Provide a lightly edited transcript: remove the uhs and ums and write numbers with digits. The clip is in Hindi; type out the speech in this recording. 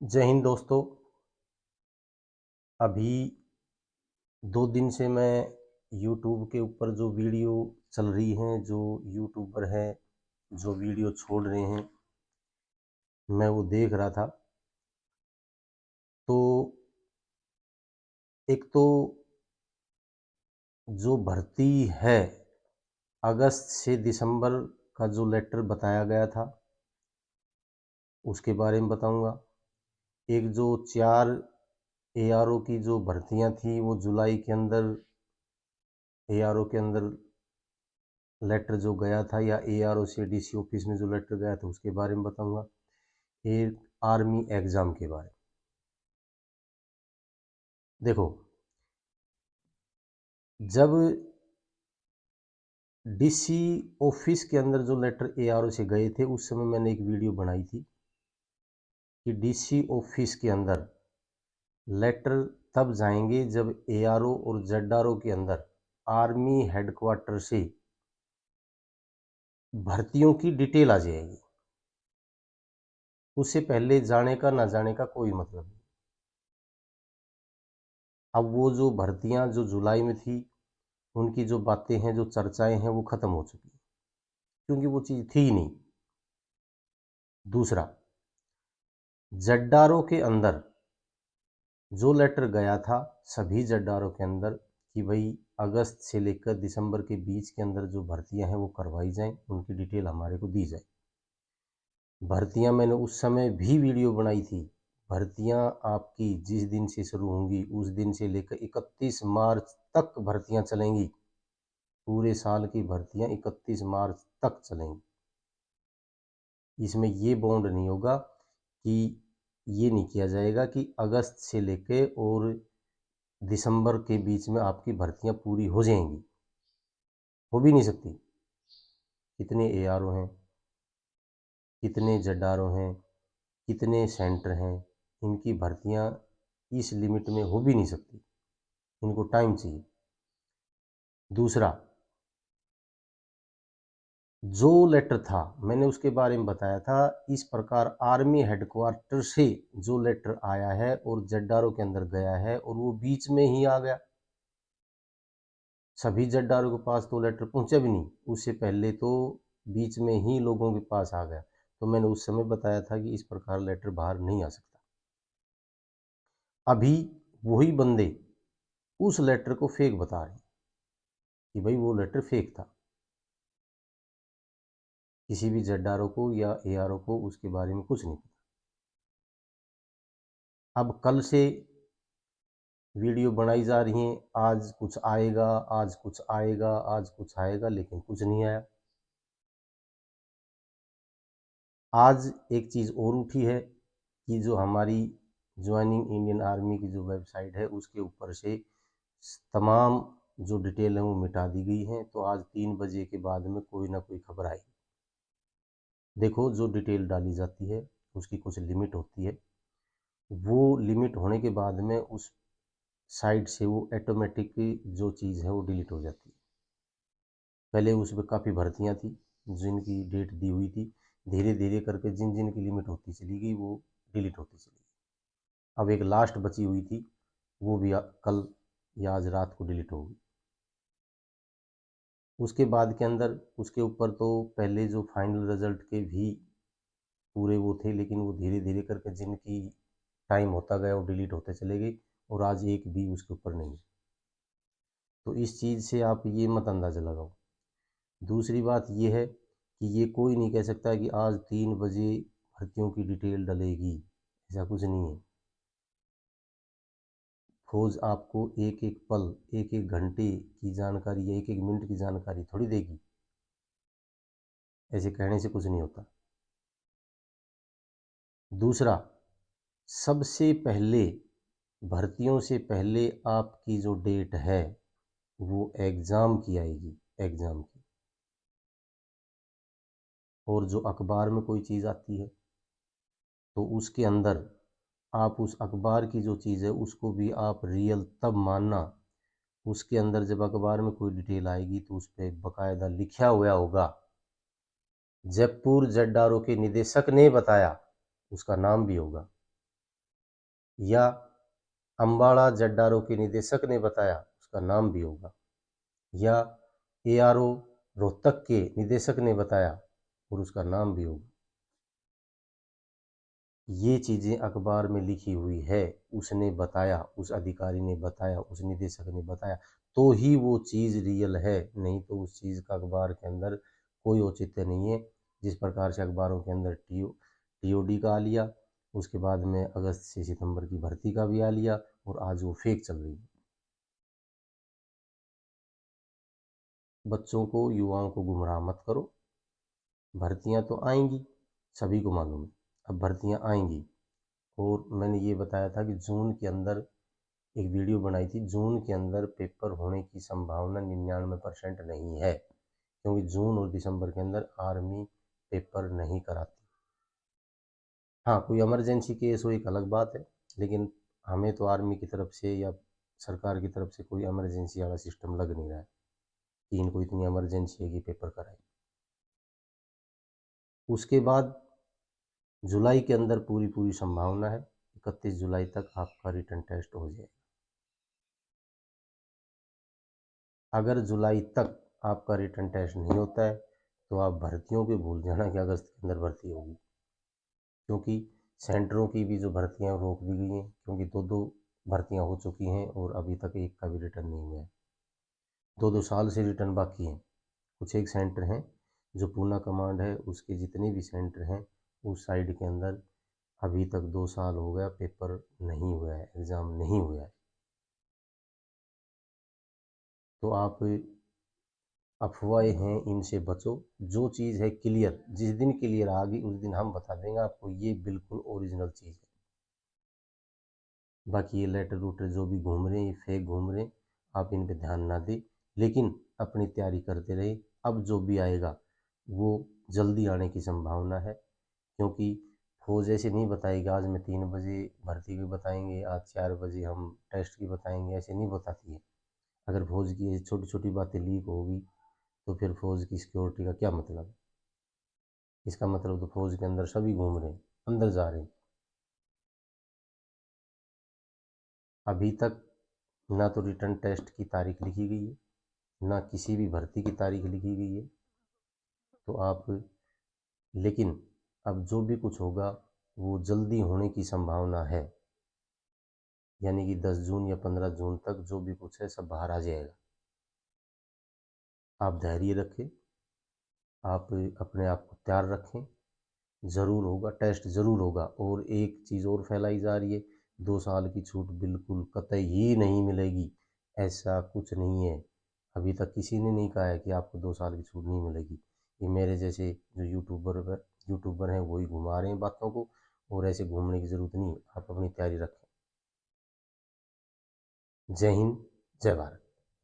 जय हिंद दोस्तों। अभी 2 दिन से मैं YouTube के ऊपर जो वीडियो चल रही हैं, जो यूट्यूबर हैं जो वीडियो छोड़ रहे हैं, मैं वो देख रहा था। तो एक तो जो भर्ती है, अगस्त से दिसंबर का जो लेटर बताया गया था उसके बारे में बताऊंगा। एक जो 4 ARO की जो भर्तियां थी वो जुलाई के अंदर ARO के अंदर लेटर जो गया था, या ARO से DC ऑफिस में जो लेटर गया था उसके बारे में बताऊंगा। एक आर्मी एग्ज़ाम के बारे में। देखो, जब DC ऑफिस के अंदर जो लेटर ARO से गए थे उस समय मैंने एक वीडियो बनाई थी कि DC ऑफिस के अंदर लेटर तब जाएंगे जब ARO और ZRO के अंदर आर्मी हेडक्वार्टर से भर्तियों की डिटेल आ जाएगी। उससे पहले जाने का ना जाने का कोई मतलब नहीं। अब वो जो भर्तियां जो जुलाई में थी उनकी जो बातें हैं, जो चर्चाएं हैं, वो खत्म हो चुकी, क्योंकि वो चीज़ थी ही नहीं। दूसरा, जड्डारों के अंदर जो लेटर गया था, सभी जड्डारों के अंदर, कि भाई अगस्त से लेकर दिसंबर के बीच के अंदर जो भर्तियां हैं वो करवाई जाएं, उनकी डिटेल हमारे को दी जाए। भर्तियां मैंने उस समय भी वीडियो बनाई थी। भर्तियां आपकी जिस दिन से शुरू होंगी उस दिन से लेकर 31 मार्च तक भर्तियां चलेंगी। पूरे साल की भर्तियां 31 मार्च तक चलेंगी। इसमें ये बॉन्ड नहीं होगा कि ये नहीं किया जाएगा कि अगस्त से लेके और दिसंबर के बीच में आपकी भर्तियां पूरी हो जाएंगी। हो भी नहीं सकती। कितने ARO हैं, कितने ZRO हैं, कितने सेंटर हैं, इनकी भर्तियां इस लिमिट में हो भी नहीं सकती। इनको टाइम चाहिए। दूसरा, जो लेटर था मैंने उसके बारे में बताया था। इस प्रकार आर्मी हेडक्वार्टर से जो लेटर आया है और ZRO के अंदर गया है और वो बीच में ही आ गया, सभी जद्दारों के पास तो लेटर पहुंचा भी नहीं, उससे पहले तो बीच में ही लोगों के पास आ गया। तो मैंने उस समय बताया था कि इस प्रकार लेटर बाहर नहीं आ सकता। अभी वही बंदे उस लेटर को फेक बता रहे हैं कि भाई वो लेटर फेक था। किसी भी जद्दारों को या ARO को उसके बारे में कुछ नहीं पता। अब कल से वीडियो बनाई जा रही हैं, आज कुछ आएगा, आज कुछ आएगा, आज कुछ आएगा, लेकिन कुछ नहीं आया। आज एक चीज़ और उठी है कि जो हमारी ज्वाइनिंग इंडियन आर्मी की जो वेबसाइट है उसके ऊपर से तमाम जो डिटेल है वो मिटा दी गई हैं। तो आज 3 बजे के बाद में कोई ना कोई खबर आएगी। देखो, जो डिटेल डाली जाती है उसकी कुछ लिमिट होती है। वो लिमिट होने के बाद में उस साइट से वो ऑटोमेटिक जो चीज़ है वो डिलीट हो जाती है। पहले उसमें काफ़ी भर्तियां थी जिनकी डेट दी हुई थी, धीरे धीरे करके जिन जिन की लिमिट होती चली गई वो डिलीट होती चली गई। अब एक लास्ट बची हुई थी, वो भी कल या आज रात को डिलीट होगी। उसके बाद के अंदर उसके ऊपर तो पहले जो फाइनल रिजल्ट के भी पूरे वो थे, लेकिन वो धीरे धीरे करके जिनकी टाइम होता गया वो डिलीट होते चले गए, और आज एक भी उसके ऊपर नहीं है। तो इस चीज़ से आप ये मत अंदाज़ा लगाओ। दूसरी बात ये है कि ये कोई नहीं कह सकता कि आज 3 बजे भर्तियों की डिटेल डलेगी, ऐसा कुछ नहीं है। फौज आपको एक एक पल, एक एक घंटे की जानकारी या एक एक मिनट की जानकारी थोड़ी देगी। ऐसे कहने से कुछ नहीं होता। दूसरा, सबसे पहले भर्तियों से पहले आपकी जो डेट है वो एग्ज़ाम की आएगी, एग्ज़ाम की। और जो अखबार में कोई चीज़ आती है तो उसके अंदर आप उस अखबार की जो चीज़ है उसको भी आप रियल तब मानना। उसके अंदर जब अखबार में कोई डिटेल आएगी तो उस पर बाकायदा लिखा हुआ होगा, जयपुर जड्डारों के निदेशक ने बताया, उसका नाम भी होगा। या अम्बाड़ा जड्डारो के निदेशक ने बताया, उसका नाम भी होगा, या एआरओ रोहतक के निदेशक ने बताया और उसका नाम भी होगा। ये चीज़ें अखबार में लिखी हुई है, उसने बताया, उस अधिकारी ने बताया, उस निदेशक ने बताया, तो ही वो चीज़ रियल है, नहीं तो उस चीज़ का अखबार के अंदर कोई औचित्य नहीं है। जिस प्रकार से अखबारों के अंदर टीओडी का आ लिया, उसके बाद में अगस्त से सितंबर की भर्ती का भी आ लिया, और आज वो फेक चल रही है। बच्चों को, युवाओं को गुमराह मत करो। भर्तियां तो आएंगी, सभी को मालूम है, अब भर्तियां आएंगी। और मैंने ये बताया था कि जून के अंदर एक वीडियो बनाई थी, जून के अंदर पेपर होने की संभावना 99% नहीं है, क्योंकि जून और दिसंबर के अंदर आर्मी पेपर नहीं कराती। हाँ, कोई इमरजेंसी केस हो एक अलग बात है, लेकिन हमें तो आर्मी की तरफ से या सरकार की तरफ से कोई इमरजेंसी वाला सिस्टम लग नहीं रहा है कि इनको इतनी इमरजेंसी है कि पेपर कराए। उसके बाद जुलाई के अंदर पूरी पूरी संभावना है 31 जुलाई तक आपका रिटन टेस्ट हो जाएगा। अगर जुलाई तक आपका रिटन टेस्ट नहीं होता है तो आप भर्तियों पे भूल जाना कि अगस्त के अंदर भर्ती होगी, क्योंकि सेंटरों की भी जो भर्तियां रोक दी गई हैं, क्योंकि दो दो भर्तियां हो चुकी हैं और अभी तक एक का भी रिटर्न नहीं हुआ है, 2-2 साल से रिटर्न बाकी हैं। कुछ एक सेंटर हैं जो पूना कमांड है, उसके जितने भी सेंटर हैं उस साइड के अंदर अभी तक 2 साल हो गया पेपर नहीं हुआ है, एग्ज़ाम नहीं हुआ है। तो आप अफवाहें हैं, इनसे बचो। जो चीज़ है क्लियर, जिस दिन क्लियर आ गई उस दिन हम बता देंगे आपको ये बिल्कुल ओरिजिनल चीज़ है। बाकी ये लेटर रूटर जो भी घूम रहे हैं, ये फेक घूम रहे हैं, आप इन पे ध्यान ना दें, लेकिन अपनी तैयारी करते रहे। अब जो भी आएगा वो जल्दी आने की संभावना है, क्योंकि फौज ऐसे नहीं बताएगी आज मैं 3 बजे भर्ती की बताएंगे, आज 4 बजे हम टेस्ट की बताएंगे, ऐसे नहीं बताती है। अगर फौज की ये छोटी छोटी बातें लीक होगी तो फिर फौज की सिक्योरिटी का क्या मतलब? इसका मतलब तो फौज के अंदर सभी घूम रहे हैं, अंदर जा रहे हैं। अभी तक ना तो रिटर्न टेस्ट की तारीख लिखी गई है, ना किसी भी भर्ती की तारीख लिखी गई है। तो आप, लेकिन अब जो भी कुछ होगा वो जल्दी होने की संभावना है, यानी कि 10 जून या 15 जून तक जो भी कुछ है सब बाहर आ जाएगा। आप धैर्य रखें, आप अपने आप को तैयार रखें, ज़रूर होगा, टेस्ट ज़रूर होगा। और एक चीज़ और फैलाई जा रही है, 2 साल की छूट बिल्कुल कतई ही नहीं मिलेगी, ऐसा कुछ नहीं है। अभी तक किसी ने नहीं कहा है कि आपको 2 साल की छूट नहीं मिलेगी। ये मेरे जैसे जो यूट्यूबर हैं वही घुमा रहे हैं बातों को, और ऐसे घूमने की ज़रूरत नहीं है। आप अपनी तैयारी रखें। जय हिंद, जय भारत।